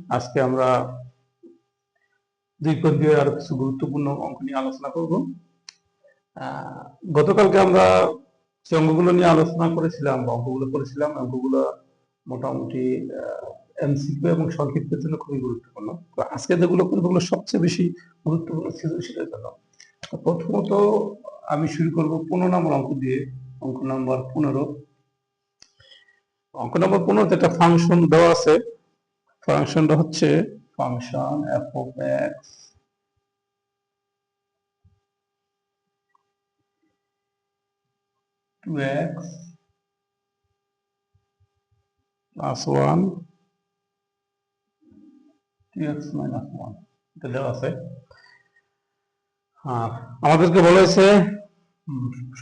আজকে আমরা দ্বিপদীয় আরো কিছু গুরুত্বপূর্ণ অঙ্ক নিয়ে আলোচনা করব। গতকালকে আমরা যে অঙ্কগুলো নিয়ে আলোচনা করেছিলাম বা অঙ্কগুলো করেছিলাম, অঙ্কগুলো মোটামুটি এমসিকিউ এবং সংক্ষিপ্তের জন্য খুবই গুরুত্বপূর্ণ। তো আজকে যেগুলো করবো ওগুলো সবচেয়ে বেশি গুরুত্বপূর্ণ সৃজনশীলের জন্য। প্রথমত আমি শুরু করব 15 নম্বর অঙ্ক দিয়ে। অঙ্ক নম্বর 15। অঙ্ক নম্বর 15 একটা ফাংশন দেওয়া আছে। ফাংশনটা হচ্ছে function f of x to x plus 1 to x minus 1 এটা দেওয়া আছে। আমাদেরকে বলেছে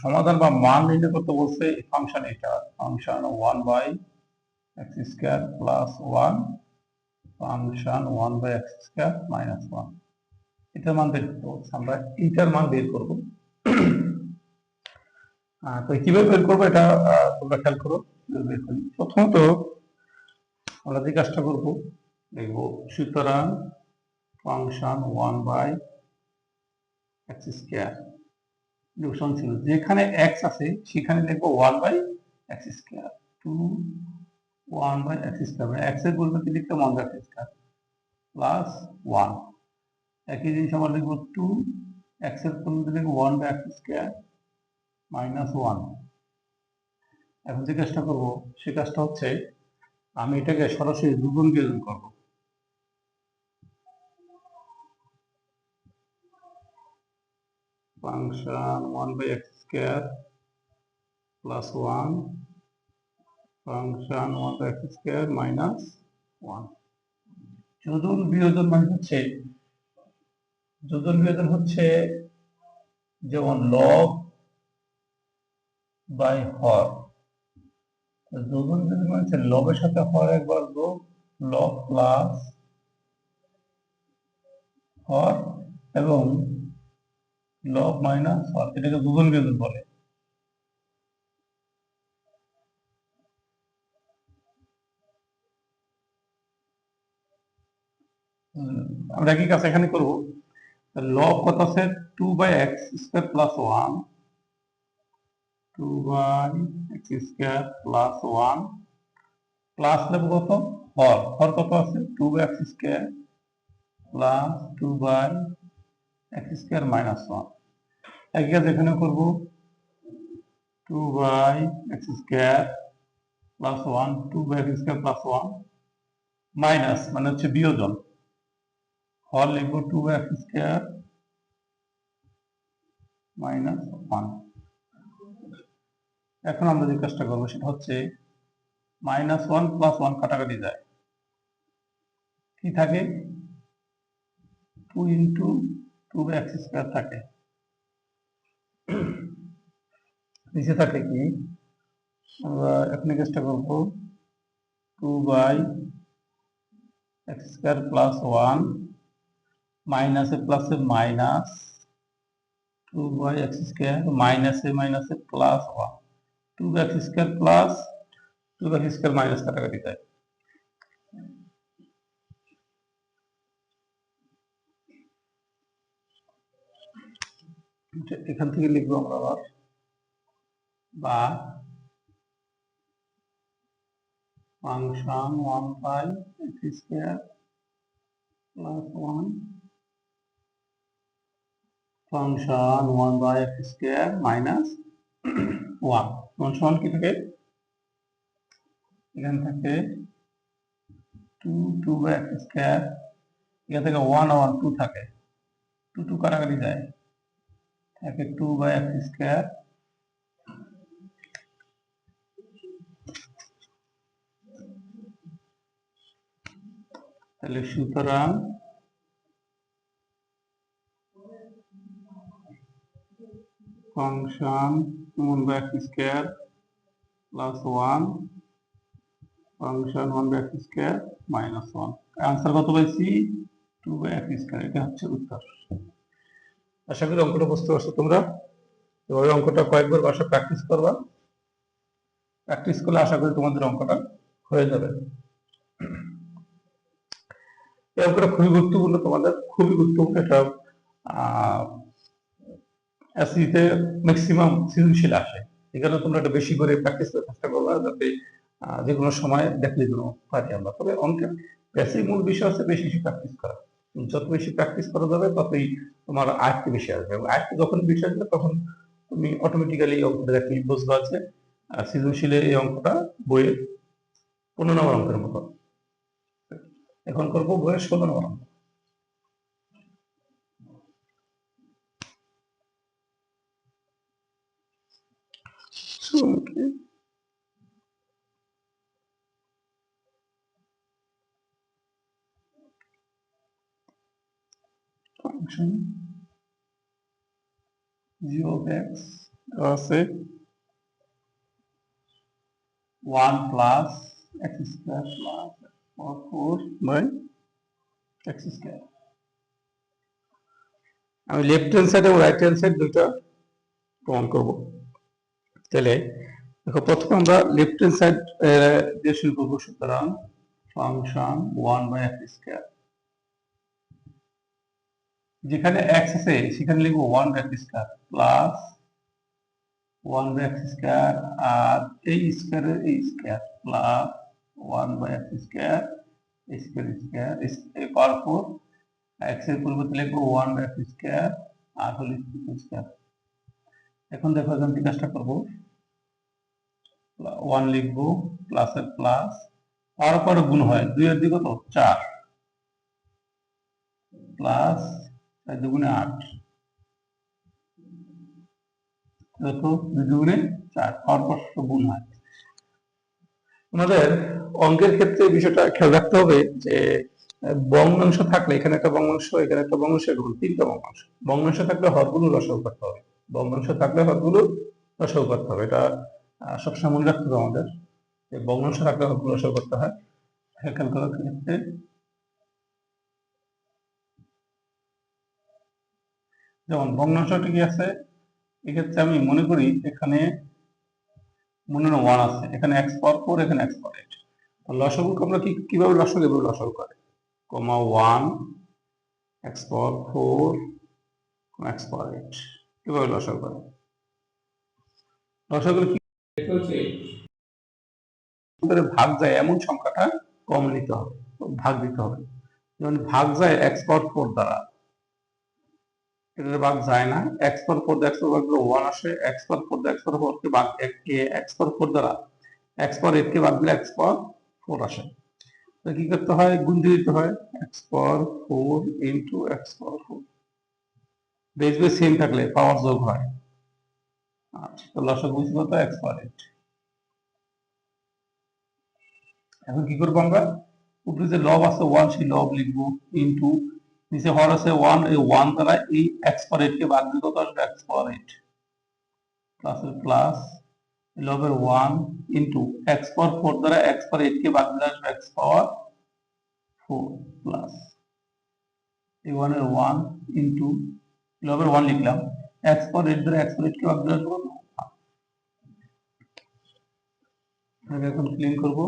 সমাধান বা মান নির্ণয় করতে বলছে ফাংশন এটা, function 1 by x square plus 1 function 1 by x square minus 1 এটার মান বের করতে বলছে। আমরা এইটার মান বের করব। তো কিভাবে বের করবো এটা তোমরা খেয়াল করো। বের করি প্রথমত আমরা যে কাজটা করবো দেখবো, সুতরাং function 1 by x square division ছিল, যেখানে x আছে সেখানে লিখবো 1 by x square, 2 1 by x square, মানে x এর পরিবর্তে লিখতাম 1 by x স্কয়ার প্লাস 1। একই জিনিস আমরা লিখবো 2 x এর পরিবর্তে লিখবো 1 by x স্কয়ার মাইনাস 1। এখন যে কাজটা করবো সে কাজটা হচ্ছে আমি এটাকে সরাসরি দ্বিগুণ বিয়োজন করব। Function 1 by x square plus 1 function 1 by x square minus 1। যোজন বিয়োজন মানে হচ্ছে, যোজন বিয়োজন হচ্ছে যেমন লব বাই হর। যোজন বিয়োজন মানে হচ্ছে লবের সাথে হর একবার যোগ, লব প্লাস হর এবং লব মাইনাস হর, এটাকে যোজন বিয়োজন বলে। আমরা একই কাজ এখানে করবো। লব কত আছে 2 by x square plus 1, 2 by x square plus 1 plus নেব কত হর, হর কত আছে 2 by x square plus 2 by x square minus 1। একই কাজ এখানে করবো, 2 by x square plus 1, 2 by x square plus 1 minus মানে হচ্ছে বিয়োজন, হর লিখবো 2 by x স্কয়ার মাইনাস 1। এখন আমরা যে কাজটা করবো সেটা হচ্ছে মাইনাস 1 প্লাস 1 কাটাকাটি যায়, কি থাকে 2 ইন্টু 2 by x স্কয়ার থাকে, নিচে থাকে কি, আমরা এখন কাজটা করবো 2 by x স্কয়ার প্লাস 1 মাইনাসে প্লাসে মাইনাস 2 by x স্কয়ার মাইনাসে মাইনাসে plus 1, 2 by x square plus 2 by x square minus কাটাকাটি যায়। এখান থেকে লিখবো আমরা আবার বা function 1 by x square plus 1 function 1 by x square minus 1 সমান কি থাকে, এখানে থাকে 2 by x স্কয়ার, এখান থেকে 1 আর 2 থাকে, 2 কাটাকাটি যায়, থাকে 2 by x স্কয়ার তাহলে সুতরাং function 1 by x square plus 1 function 1 by x square minus 1। Answer কত পাইছি 2 by x স্কয়ার, এটা হচ্ছে উত্তর। আশা করি অঙ্কটা বুঝতে পারছো তোমরা। এভাবে অঙ্কটা কয়েকবার বাসা প্র্যাকটিস করবা, প্র্যাকটিস করলে আশা করি তোমাদের অঙ্কটা হয়ে যাবে। এই অঙ্কটা খুবই গুরুত্বপূর্ণ, তোমাদের খুবই গুরুত্বপূর্ণ। এটা এসইতে ম্যাক্সিমাম সৃজনশীল আসে। এখানে তোমরা একটা বেশি করে প্র্যাকটিস করার চেষ্টা করবা, যাতে যে কোনো সময় দেখলে যেন পারি আমরা। তবে অঙ্কের বেসিক মূল বিষয় হচ্ছে বেশি বেশি প্র্যাকটিস করা। যত বেশি প্র্যাকটিস করা যাবে ততই তোমার আয়ত্তে বেশি আসবে, এবং আয়ত্তে যখন বেশি আসবে তখন তুমি অটোমেটিক্যালি এই অঙ্কটা দেখলে বুঝবা যে সৃজনশীলের এই অঙ্কটা বইয়ের 15 নম্বর অঙ্কের মতো। এখন করবো বইয়ের 16 নম্বর অঙ্ক। ফাংশন g of x আছে 1 plus x square plus 4 by x square. আমি লেফট হ্যান্ড সাইড এবং রাইট হ্যান্ড সাইড দুটো প্রমাণ করব। তাহলে দেখো, প্রথমে আমরা লেফট হ্যান্ড সাইড দিয়ে শুরু করবো। সুতরাং ফাংশন 1 বাই x স্কয়ার, যেখানে x আছে সেখানে লিখবো 1 by x square plus 1 by x square, আর এই স্কয়ারের এই square plus 1 by x square square square power 4। x এর পরিবর্তে লিখবো 1 বাই x স্কয়ার আর হল স্কয়ার। এখন দেখো, এখান থেকে কাজটা করবো, 1 লিখবো প্লাস এর প্লাস, পাওয়ার পরে গুণ হয়, 2 এর দিকে তো 4 প্লাস 4 দুগুণে 8, দেখো 2 দুগুণে 4, পাওয়ার পর গুণ হয়। আমাদের অঙ্কের ক্ষেত্রে বিষয়টা খেয়াল রাখতে হবে যে ভগ্নাংশ থাকলে এখানে একটা ভগ্নাংশ, এখানে একটা ভগ্নাংশ, এরকম 3টা ভগ্নাংশ। ভগ্নাংশ থাকলে হরগুলো লসাগু করতে হবে, ভগ্নাংশ থাকলে হরগুলো লসাগু করতে হবে। এটা সবসময় মনে রাখতে হবে আমাদের, যে ভগ্নাংশ থাকলে হরগুলো লসাগু করতে হয়। খেয়াল করার ক্ষেত্রে যেমন ভগ্নাংশটা কি আছে, এক্ষেত্রে আমি মনে করি এখানে মনে হয় 1 আছে, এখানে x পাওয়ার 4, এখানে x পাওয়ার 8। লসাগুকে আমরা কিভাবে লসাগু দেবো? লসাগু করে কমা 1 x পাওয়ার 4 x পাওয়ার 8, কিভাবে লসাগু করে? লসাগুলো কি হচ্ছে, ভাগ যায় এমন সংখ্যাটা কম নিতে হবে, ভাগ দিতে হবে। যেমন ভাগ যায় x পাওয়ার 4 দ্বারা, এটা ভাগ যায় না। x পাওয়ার 4 দ্বারা x পাওয়ার 1 আসে, x পাওয়ার 4 দ্বারা x পাওয়ার 4 কে ভাগ x পাওয়ার 4 দ্বারা x পাওয়ার 8 কে ভাগ দিলে x পাওয়ার 4 আসে। তো কি করতে হয়? গুণ দিয়ে দিতে হয়, x power 4 into x power 4। Base base same থাকলে পাওয়ার যোগ হয়। আচ্ছা, তো লসাগু বুঝতে কত? x power 8। এখন কি করবো আমরা? উপরে যে লব আছে 1, সেই লব লিখবো, ইনটু নিচে হর আছে 1, এই 1 দ্বারা এই x পাওয়ার 8 কে ভাগ দিলে কত আসবে? x পাওয়ার 8 প্লাস প্লাস লবের 1 ইনটু x পাওয়ার 4 দ্বারা x পাওয়ার 8 কে ভাগ দিলে আসবে x পাওয়ার 4 প্লাস এই 1 এর 1 ইনটু লবের 1 লিখলাম, x পাওয়ার 8 দ্বারা x পাওয়ার 8 কে ভাগ দিলে আসবে কত? এখন ক্লিন করব।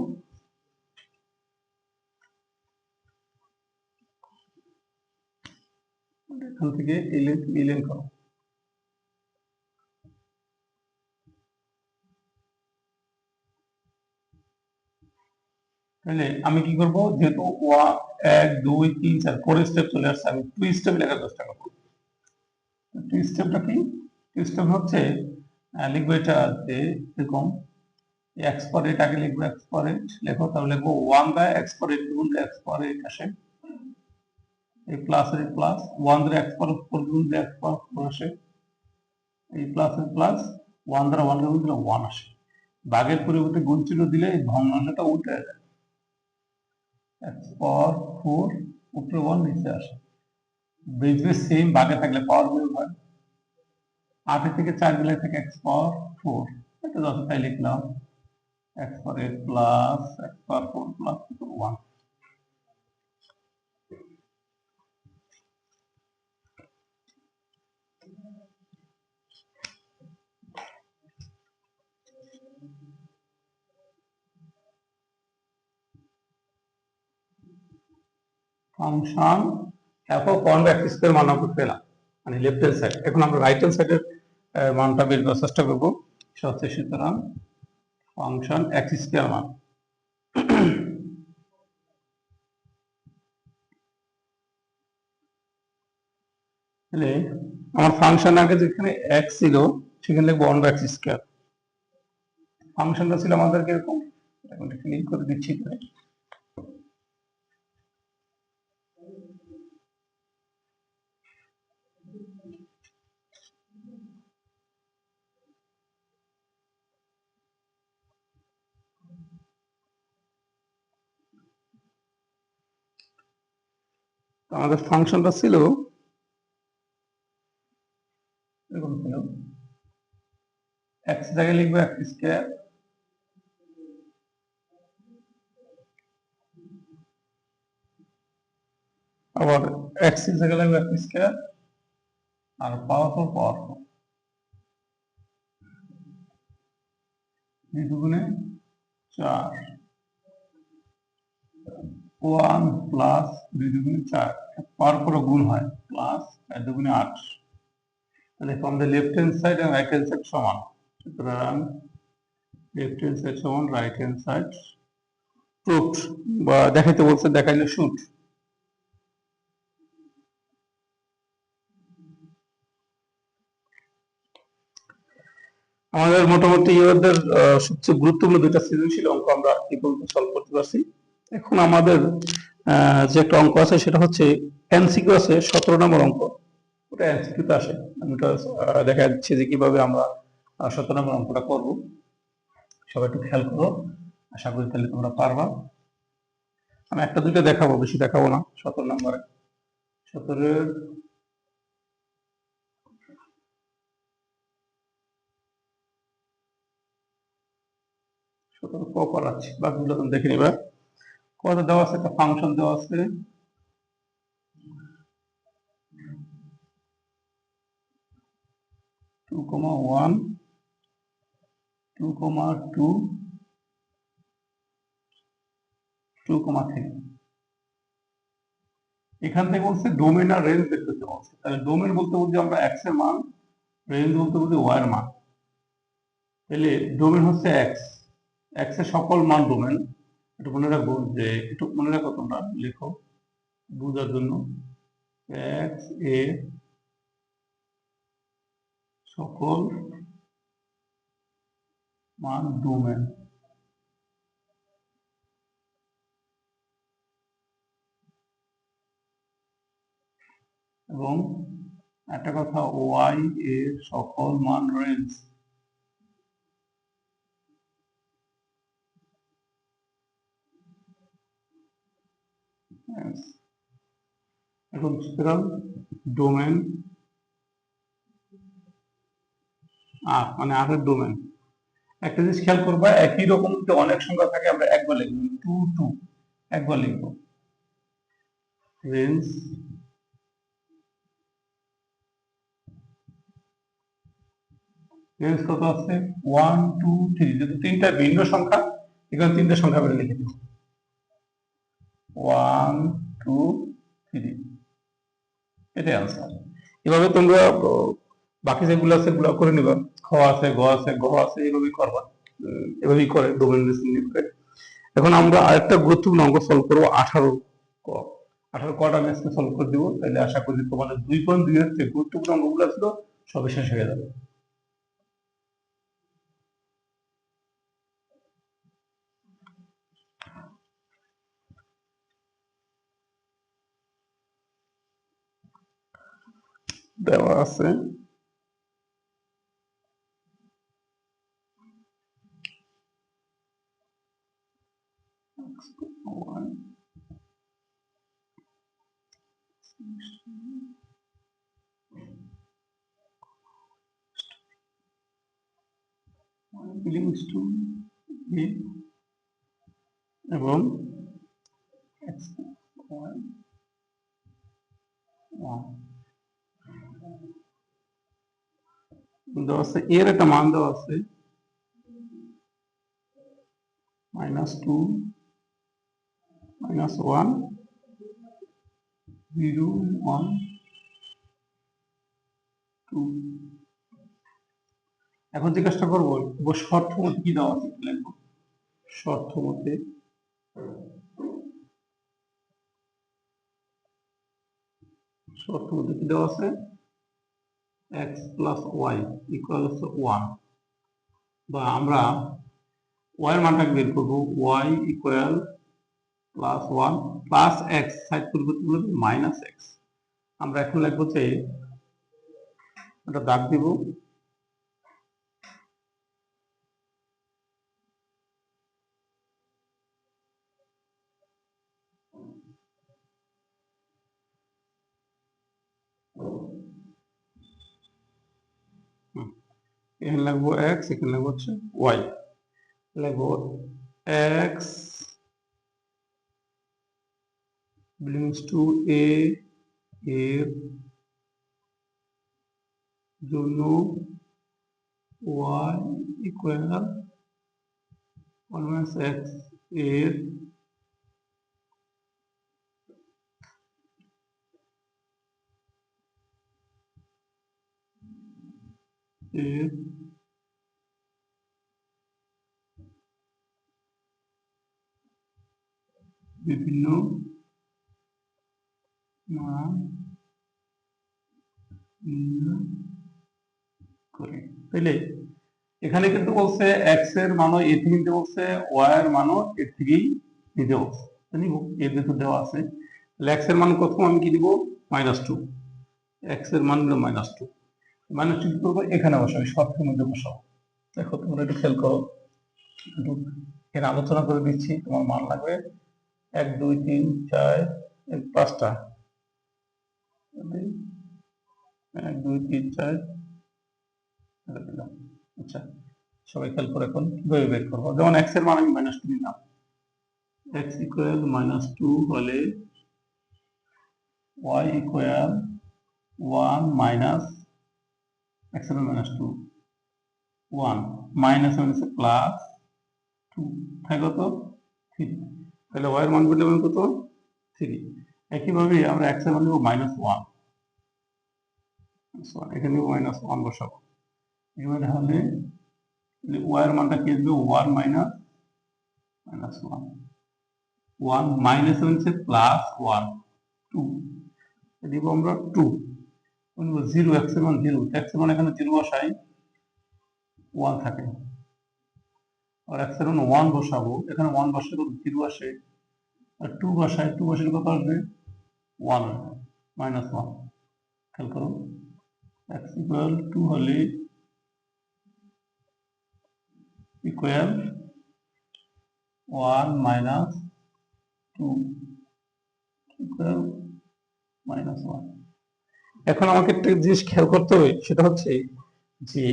এখান থেকে এই লেন্থ করো। তাহলে আমি কি করব, যেহেতু 1 2 3 4 4 স্টেপ চলে আসছে, আমি 2 স্টেপ লেখার চেষ্টা করব। 2 স্টেপটা কি? 2 স্টেপ হচ্ছে লিখবো এটা যে এরকম, x পাওয়ার 8 আগে লিখবো, x পাওয়ার 8 লেখো, তাহলে লিখবো 1 বাই x পাওয়ার 8 গুণ x পাওয়ার 8 আসে, এই প্লাস এর প্লাস 1 দ্বারা x পাওয়ার 4 গুণ x পাওয়ার 4 আসে, এই প্লাস এর প্লাস 1 দ্বারা 1 গুণ দিলে 1 আসে। ভাগের পরিবর্তে গুণ চিহ্ন দিলে এই ভগ্নাংশটা উল্টে যায়, x পাওয়ার 4 উপরে 1 নিচে আসে। বেস বেস সেম, ভাগে থাকলে পাওয়ার বিয়োগ হয়। 8 থেকে 4 গেলে থাকে x পাওয়ার 4, এটা যত তাই লিখলাম, x power 8 plus x power 4 plus 1। Function F of 1 by X square মান আমরা পেলাম, মানে লেফট হ্যান্ড সাইড। এখন আমরা রাইট হ্যান্ড সাইডের মানটা বের করার চেষ্টা করব। সেটা হচ্ছে সুতরাং ফাংশন এক্স স্কয়ার মান তাহলে আমার ফাংশন আগে যেখানে এক্স ছিল সেখানে লিখবো 1 বাই এক্স স্কয়ার। ফাংশনটা ছিল আমাদের কিরকম, এখন ক্লিক করে দিচ্ছি। আমাদের ফাংশনটা ছিল এরকম ছিল, এক্স জায়গায় লিখবো এক্স স্কয়ার, আবার এক্স জায়গায় লিখবো এক্স স্কয়ার, আর পাওয়ারফুল দুই দুগুণে 4, 1 প্লাস 2 দুগুণে 4, পাওয়ার করে গুণ হয়, প্লাস 4 দুগুণে 8। তাহলে আমাদের লেফট হ্যান্ড সাইড এবং রাইট হ্যান্ড সাইড সমান, সুতরাং লেফট হ্যান্ড সাইড সমান রাইট হ্যান্ড সাইড প্রুফড, বা দেখাইতে বলছে দেখাইলে শুট। আমাদের মোটামুটি ইউরোদের সবচেয়ে গুরুত্বপূর্ণ দুইটা সৃজনশীল অঙ্ক আমরা এই পর্যন্ত সলভ করতে পারছি। এখন আমাদের যে একটা অঙ্ক আছে সেটা হচ্ছে এমসিকিউ আছে 17 নম্বর অঙ্ক, ওটা এমসিকিউতে আসে। আমি ওটা দেখা যাচ্ছে যে কিভাবে আমরা 17 নম্বর অঙ্কটা করব। সবাই একটু খেয়াল করো, আশা করি তাহলে তোমরা পারবা। আমি একটা দুইটা দেখাবো, বেশি দেখাবো না। 17 নম্বরে 17 ক করাচ্ছি, বাকিগুলো তুমি দেখে নিবা। কত দেওয়া আছে, একটা ফাংশন দেওয়া আছে, টু কমা ওয়ান, 2, 2, 3। এখান থেকে বলছে ডোমেন আর রেঞ্জ বের করতে বলছে। তাহলে ডোমেন বলতে বুঝি আমরা এক্স এর মান, রেঞ্জ বলতে বুঝি ওয়াই এর মান। তাহলে ডোমেন হচ্ছে এক্স, এক্স এর সকল মান ডোমেন। একটু মনে রাখবো, যে একটু মনে রাখো তোমরা, লেখো বোঝার জন্য, এক্স এ সকল মান ডোমেন। এবং একটা কথা, ওয়াই এর সকল মান রেঞ্জ। এখন সুতরাং ডোমেন আর মানে আর এর ডোমেন। একটা জিনিস খেয়াল করবা, একই রকম যদি অনেক সংখ্যা থাকে আমরা একবার লিখবো, 2, একবার লিখবো। রেঞ্জ রেঞ্জ কত আছে, 1, 2, 3। যদি তিনটা ভিন্ন সংখ্যা, এখানে তিনটা সংখ্যা করে লিখে দেবো, 1, 2, 3, এটাই আনসার। এভাবে তোমরা বাকি যেগুলো আছে সেগুলো করে নিবা। খ আছে, গ আছে, গ আছে, এভাবেই করবা। এভাবেই করে ডোমেন করে। এখন আমরা আরেকটা গুরুত্বপূর্ণ অঙ্ক সলভ করবো, 18 ক। 18 কটা আমি আজকে সলভ করে দিব। তাহলে আশা করি তোমাদের 2.2 এর যে গুরুত্বপূর্ণ অঙ্কগুলো ছিল সবই শেষ হয়ে যাবে। দেওয়া আছে belongs to a এবং x, y, 1 দেওয়া আছে। এর একটা মান দেওয়া আছে -2, -1, 0 1 2। এখন যে কাজটা করবো, শর্ত মতে কি দেওয়া আছে লিখবো। শর্ত মতে কি দেওয়া আছে, x প্লাস ওয়াই ইকুয়াল হচ্ছে 1, বা আমরা y এর মানটাকে বের করবো, y equal plus 1 plus x, side পরিবর্তন করলে মাইনাস এক্স। আমরা এখন লিখবো যে এটা দাগ দিব, এখানে লিখবো এক্স, এখানে লিখবো হচ্ছে ওয়াই। লিখবো এক্স বিলংস টু এ এর জন্য ওয়াই ইকুয়াল 1 - x এর বিভিন্ন মান নির্ণয় করে। তাইলে এখানে কিন্তু বলছে এক্স এর মানও এ থেকে নিতে বলছে, ওয়াই এর মানও এ থেকেই নিতে বলছে। নিব এর যেহেতু দেওয়া আছে, তাহলে এক্স এর মান কত, আমি কি দিব -2, এক্স এর মান হলো -2। -2 কি করবো, এখানে বসাবো, শর্তের মধ্যে বসাবো। দেখো তোমরা একটু খেয়াল করো, এখানে আলোচনা করে দিচ্ছি। তোমার মান লাগবে 1 2 3 4 5টা, 1 2 3 4 দিলাম। আচ্ছা, সবাই খেয়াল করে এখন কিভাবে বের করবো। যেমন এক্স এর মান আমি -2 নিলাম, এক্স ইকুয়াল -2 হলে ওয়াই ইকুয়াল 1 মাইনাস এক্স এর -2 1 মাইনাস হচ্ছে প্লাস 2 থাকে কত 3। তাহলে ওয়াই এর মান বললে কত 3। একইভাবে আমরা এক্স এর মান নেব -1, এখানে -1 বসাবো। এবারে হলে ওয়াই এর মানটা কি আসবে, 1 মাইনাস -1, 1 মাইনাস হচ্ছে প্লাস 1 2 দিব আমরা 2। 0 এক্স এর মান 0, এক্স এর মান এখানে 0 বসাই 1 থাকে, আর এক্স এর মান 1 বসাবো, এখানে 1 বসালে 0 আসে, আর 2 বসাই, 2 বসালে কত আসবে 1 আসবে, -1। খেয়াল করো, এক্স ইকুয়াল 2 হলে ইকুয়াল 1 মাইনাস 2 ইকুয়াল -1। এখন আমাকে একটা জিনিস খেয়াল করতে হবে, সেটা হচ্ছে যে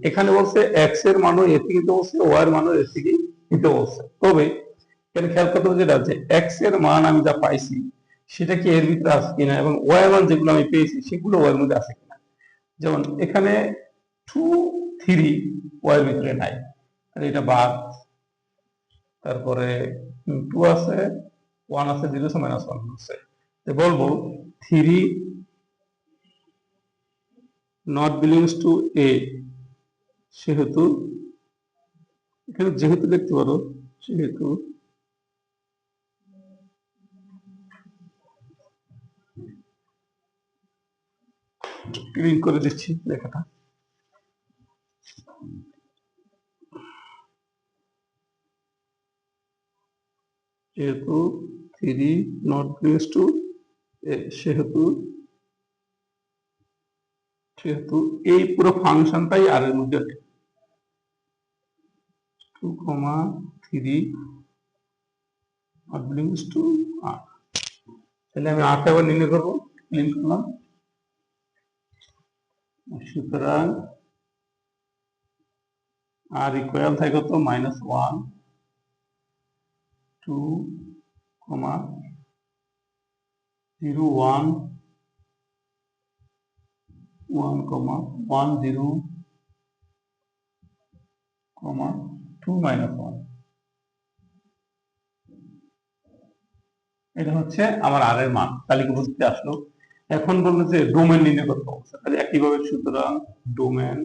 এখানে বলছে এক্স এর মানও এর থেকে নিতে বলছে, ওয়াই এর মানও এর থেকে নিতে বলছে। তবে এখানে খেয়াল করতে হবে যেটা, যে এক্স এর মান আমি যা পাইছি সেটা কি এর ভিতরে আছে কিনা, এবং ওয়াই এর মান যেগুলো আমি পেয়েছি সেগুলো ওয়াই এর মধ্যে আছে কিনা। যেমন এখানে 2 3 ওয়াই এর ভিতরে নাই, তাহলে এটা বাদ। তারপরে 2 আছে, 1 আছে, 0 আছে, -1 আছে। বলবো 3 নট বিলংস টু এ, সেহেতু এখানে যেহেতু দেখতে পারো, সেহেতু ক্লিন করে দিচ্ছি লেখাটা। যেহেতু 3 নট বিলংস টু এ, সেহেতু এই পুরো ফাংশনটাই আর এর মধ্যে 2, 3 নট বিলংস টু আর। তাহলে আমি আরটা আবার নির্ণয় করবো, ক্লিন করলাম। সুতরাং আর ইকুয়াল থাকে কত, -1 2 0 1 1 1 0 2 - 1। 2 এটা হচ্ছে আমার আর এর মান তালিকাভুক্তিতে আসলো। এখন বললো যে ডোমেন নির্ণয় করতে হবে, তাহলে একইভাবে সুতরাং ডোমেন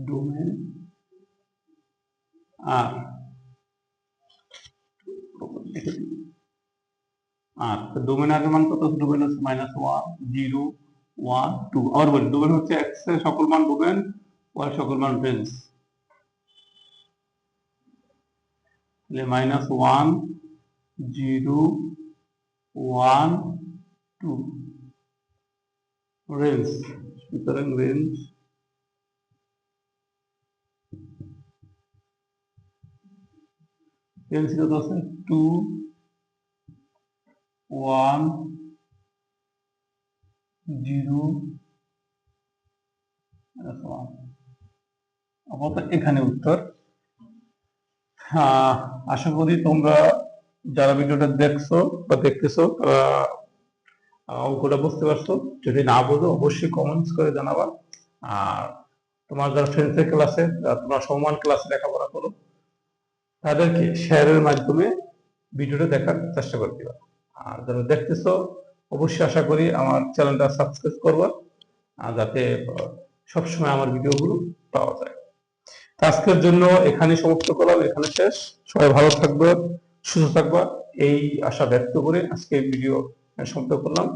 ডোমেন আর আর ডোমেন আর এর মান কত? ডোমেন হচ্ছে -1 0 1 2। আবার বলি ডোমেন হচ্ছে এক্স এর সকল মান ডোমেন, ওয়াই সকল মান রেঞ্জ। তাহলে -1 0 1 2 রেঞ্জ। সুতরাং রেঞ্জ কত আছে? 2 1 0 1। আপাতত এখানে উত্তর। আশা করি তোমরা যারা ভিডিওটা দেখছো বা দেখতেছো তারা অঙ্কটা বুঝতে পারছো। যদি না বোঝো অবশ্যই কমেন্টস করে জানাবা। আর তোমার যারা ফ্রেন্ড সার্কেল আছে, তোমরা সমান ক্লাসে লেখাপড়া করো, তাদেরকে শেয়ারের মাধ্যমে ভিডিওটা দেখার চেষ্টা করে দিবা। আর যারা দেখতেছো অবশ্যই আশা করি আমার চ্যানেলটা সাবস্ক্রাইব করবা, যাতে সবসময় আমার ভিডিওগুলো পাওয়া যায়। আজকের জন্য এখানে সমাপ্ত করলাম, এখানে শেষ। সবাই ভালো থাকবে, সুস্থ থাকবা, এই আশা ব্যক্ত করে আজকে ভিডিও সমাপ্ত করলাম।